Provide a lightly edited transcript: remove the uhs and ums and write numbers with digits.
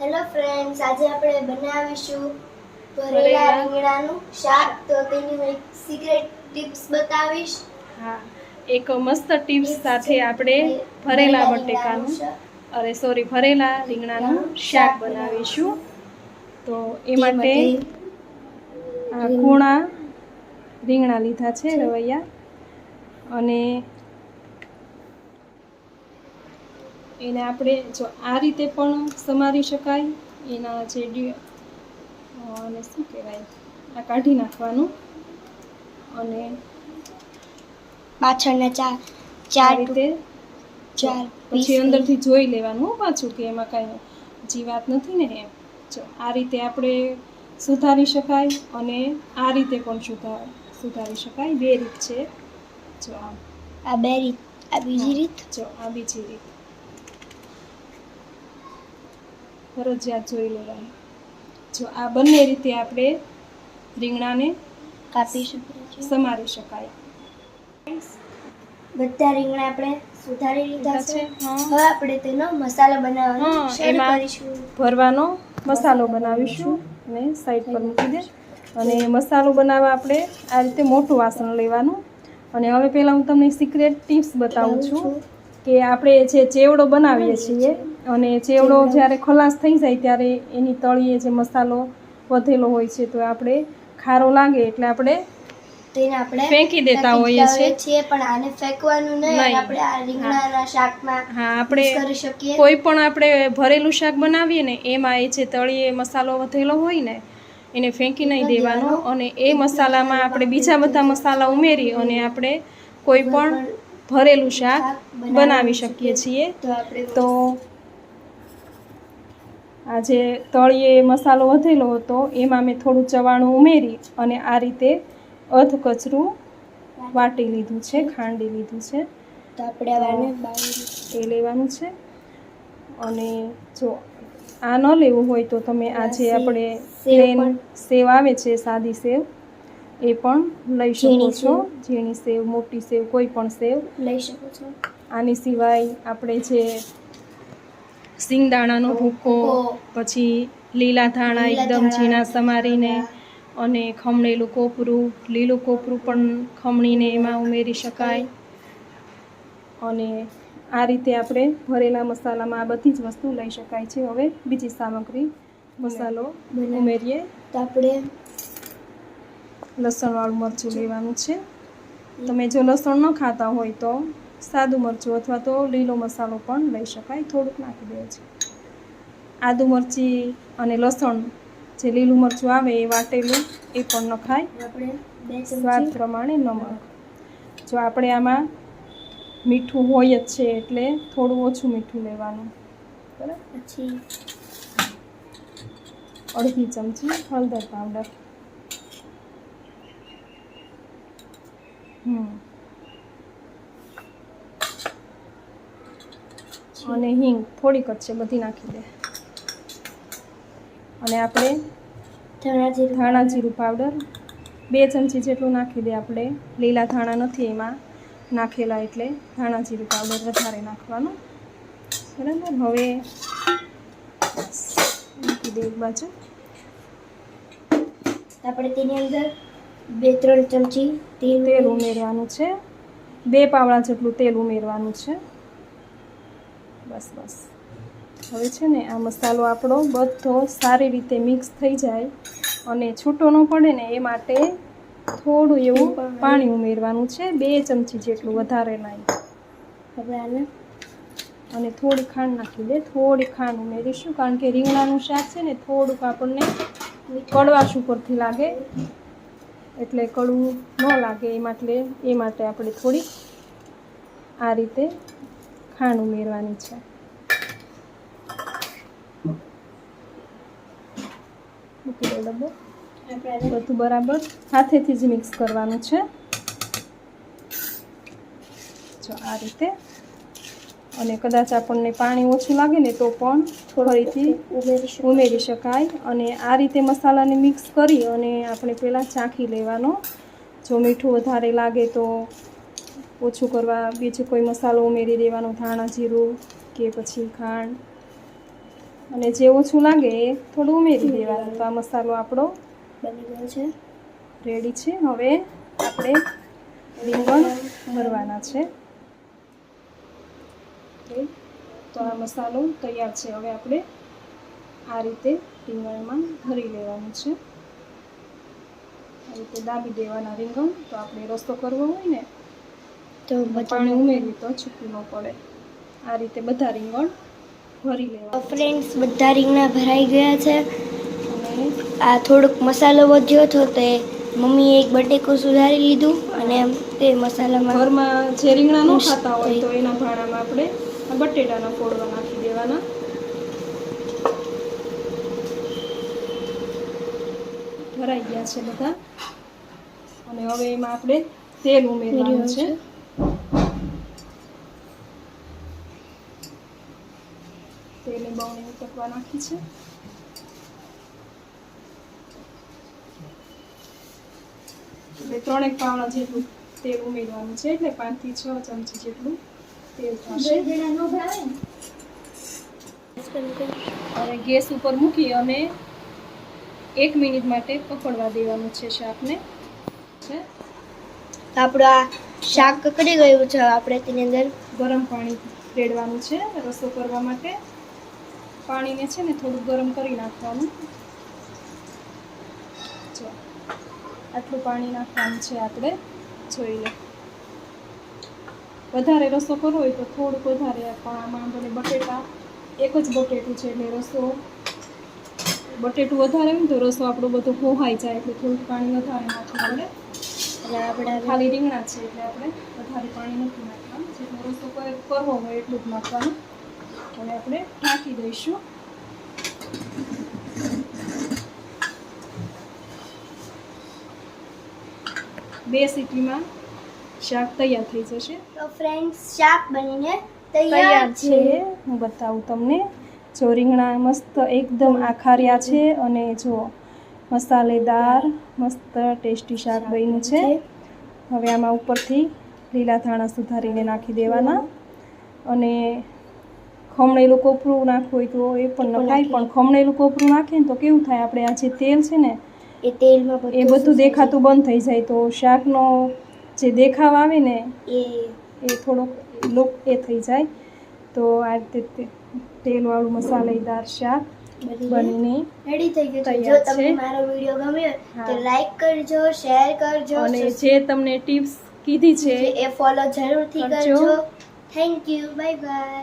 Hello friends, આજે આપણે બનાવીશું ભરેલા રીંગણાનું શાક. તો તેની હું એક સિક્રેટ ટિપ્સ બતાવીશ. હા, એક મસ્ત ટિપ્સ સાથે આપણે ભરેલા બટેકાનું ભરેલા રીંગણાનું શાક બનાવીશું. તો એ માટે આ કૂણા રીંગણા લીધા છે, રવૈયા, અને એને આપણે જો આ રીતે પણ સમારી શકાય. એના જે અને શું કહેવાય, આ કાઢી નાખવાનું અને પાછળના ચાર રીતે પછી અંદરથી જોઈ લેવાનું પાછું કે એમાં કાંઈ જીવાત નથી ને એમ. જો આ રીતે આપણે સુધારી શકાય અને આ રીતે પણ સુધારી શકાય. બે રીત છે. જો આ બે રીત, આ બીજી રીત. જો આ બીજી રીત ફરજિયાત જોઈ લેવાની. જો આ બંને રીતે આપણે રીંગણાને કાપી શકીએ, સમારી શકાય. બધા રીંગણા આપણે સુધારી લીધા છે. હવે આપણે તેનો મસાલો બનાવવાનો શરૂ કરીશું. ભરવાનો મસાલો બનાવીશું અને સાઈડ પર મૂકી દે. અને મસાલો બનાવવા આપણે આ રીતે મોટું વાસણ લેવાનું. અને હવે પહેલાં હું તમને સિક્રેટ ટિપ્સ બતાવું છું કે આપણે જે ચેવડો બનાવીએ છીએ અને ચેવડો જ્યારે ખલાસ થઈ જાય ત્યારે એની તળીએ જે મસાલો વધેલો હોય છે, તો આપણે ખારો લાગે એટલે આપણે ફેંકી દેતા હોઈએ છીએ. પણ આને ફેંકવાનું નહીં. આપણે આ રીંગણાના શાકમાં આપણે કરી શકીએ. કોઈ પણ આપણે ભરેલું શાક બનાવીએ ને એમાં એ જે તળીએ મસાલો વધેલો હોય ને એને ફેંકી નહીં દેવાનો. અને એ મસાલામાં આપણે બીજા બધા મસાલા ઉમેરી અને આપણે કોઈ પણ ભરેલું શાક બનાવી શકીએ છીએ. તો આ જે તળિયે મસાલો વધેલો હતો એમાં મેં થોડું ચવાણું ઉમેરી અને આ રીતે અધ કચરું વાટી લીધું છે, ખાંડી લીધું છે. તો આપણે એ લેવાનું છે. અને જો આ ન લેવું હોય તો તમે આ જે આપણે પ્લેન સેવ આવે છે, સાદી સેવ, એ પણ લઈ શકો છો. ઝીણી સેવ, મોટી સેવ, કોઈ પણ સેવ લઈ શકો છો. આની સિવાય આપણે જે સિંગદાણાનો ભૂકો, પછી લીલા ધાણા એકદમ ઝીણા સમારીને, અને ખમણેલું કોપરું, લીલું કોપરું પણ ખમણીને એમાં ઉમેરી શકાય. અને આ રીતે આપણે ભરેલા મસાલામાં આ બધી જ વસ્તુ લઈ શકાય છે. હવે બીજી સામગ્રી મસાલો ઉમેરીએ. તો આપણે લસણવાળું મરચું લેવાનું છે. તમે જો લસણ ન ખાતા હોય તો સાદું મરચું અથવા તો લીલો મસાલો પણ લઈ શકાય, થોડુંક નાખી દેવું છે. આદુ મરચી અને લસણ જે લીલું મરચું આવે એ વાટેલું એ પણ નખાય. સ્વાદ પ્રમાણે નમક. જો આપણે આમાં મીઠું હોય જ છે એટલે થોડું ઓછું મીઠું લેવાનું. બરાબર. પછી અડધી ચમચી હળદર પાવડર. અને હિંગ થોડીક જ છે, બધી નાખી દે. અને આપણે ધાણા જીરું પાવડર 2 ચમચી જેટલું નાખી દે. આપણે લીલા ધાણા નથી એમાં નાખેલા એટલે ધાણા જીરું પાવડર વધારે નાખવાનું. બરાબર. હવે નાખી દે એક બાજુ. આપણે તેની અંદર 2-3 ચમચી તેલ ઉમેરવાનું છે. 2 પાવડા જેટલું તેલ ઉમેરવાનું છે. બસ. હવે છે ને આ મસાલો આપણો બધો સારી રીતે મિક્સ થઈ જાય અને છૂટો ન પડે ને એ માટે થોડું એવું પાણી ઉમેરવાનું છે. 2 ચમચી જેટલું, વધારે નહીં. હવે આને અને થોડી ખાંડ નાખી દે. થોડી ખાંડ ઉમેરીશું કારણ કે રીંગણાનું શાક છે ને થોડુંક આપણને કડવાશ ઉપરથી લાગે, એટલે કડવું ન લાગે એ માટે આપણે થોડી આ રીતે ખાંડ ઉમેરવાની છે. મૂકી દો ડબ્બો. બધું બરાબર હાથેથી જ મિક્સ કરવાનું છે. જો આ રીતે. અને કદાચ આપણને પાણી ઓછું લાગે ને તો પણ ફરીથી ઉમેરી શકાય. અને આ રીતે મસાલાને મિક્સ કરી અને આપણે પહેલાં ચાખી લેવાનો. જો મીઠું વધારે લાગે તો ઓછું કરવા બીજો કોઈ મસાલો ઉમેરી દેવાનો, ધાણા જીરું કે પછી ખાંડ. અને જે ઓછું લાગે એ થોડું ઉમેરી દેવાનું. તો આ મસાલો આપણો બની ગયો છે. રેડી છે. હવે આપણે રીંગણ ભરવાના છે. તો આ મસાલો તૈયાર છે. હવે આપણે આ રીતે રીંગણમાં ભરી લેવાનું છે. આ રીતે દાબી દેવાના રીંગણ. તો આપણે રસો કરવો હોય ને તો પાણી ઉમેરી તો છૂટું ન પડે. આ રીતે બધા રીંગણ ભરી લેવા. ફ્રેન્ડ્સ બધા રીંગણા ભરાઈ ગયા છે. અને આ થોડોક મસાલો વધ્યો હતો તે મમ્મીએ એક બટેકું સુધારી લીધું અને તે મસાલામાં ઘરમાં જે રીંગણા ન ખાતા હોય તો એના ભાણામાં આપણે બટેટાના ફોડવા નાખી દેવાના. ભરાઈ ગયા છે બધા. અને હવે એમાં આપણે તેલ ઉમેરવાનું છે. તેલની બવણી ઉતરવા નાખી છે. એટલે 3 પાવડા જેટલું તેલ ઉમેરવાનું છે. એટલે 5 થી 6 ચમચી જેટલું તેલ થશે. હવે ગેસ ઉપર મૂકી અને 1 મિનિટ માટે પકડવા દેવાનું છે શાકને. આપણું આ શાક કકડી ગયું છે. આપણે તેની અંદર ગરમ પાણી રેડવાનું છે રસો કરવા માટે. પાણીને છે ને થોડું ગરમ કરી નાખવાનું. જો આટલું પાણી નાખવાનું છે. આપણે જોઈ લે. વધારે રસો કરવો હોય તો થોડુંક વધારે, પણ આમાં આપણે બટેટા એક જ બટેટું છે એટલે રસો બટેટું વધારે હોય ને તો રસો આપણો બધો પોહાઈ જાય. એટલે થોડુંક પાણી વધારે નાખવું પડે. અને આપણે ખાલી રીંગણા છે એટલે આપણે વધારે પાણી નથી નાખવાનું. જેટલો રસો કરવો હોય એટલું જ નાખવાનું. હવે આપણે ઢાંકી દઈશું. બે સીટીમાં શાક તૈયાર થઈ જશે. તો ફ્રેન્ડ્સ શાક બનીને તૈયાર તૈયાર છે. હું બતાવું તમને. જો રીંગણા મસ્ત એકદમ આખાર્યા છે અને જો મસાલેદાર મસ્ત ટેસ્ટી શાક બન્યું છે. હવે આમાં ઉપરથી લીલા ધાણા સુધારીને નાખી દેવાના. અને ખમણેલું કોપરું નાખવું હોય તો એ પણ નખાય. પણ ખમણેલું કોપરું નાખીએ ને તો કેવું થાય, આપણે આ જે તેલ છે ને એ તેલમાં એ બધું દેખાતું બંધ થઈ જાય. તો શાકનો જે દેખાવ આવે ને એ થોડોક લુક એ થઈ જાય. તો આ રીતે તેલવાળું મસાલેદાર શાક બનીને રેડી થઈ ગયું છે. જો તૈયાર તમને છે. મારો વિડિયો ગમ્યો હા. તો લાઈક કરજો, શેર કરજો અને જે તમને ટિપ્સ કીધી છે એ ફોલો જરૂરથી કરજો. કરજો. Thank you. Bye bye.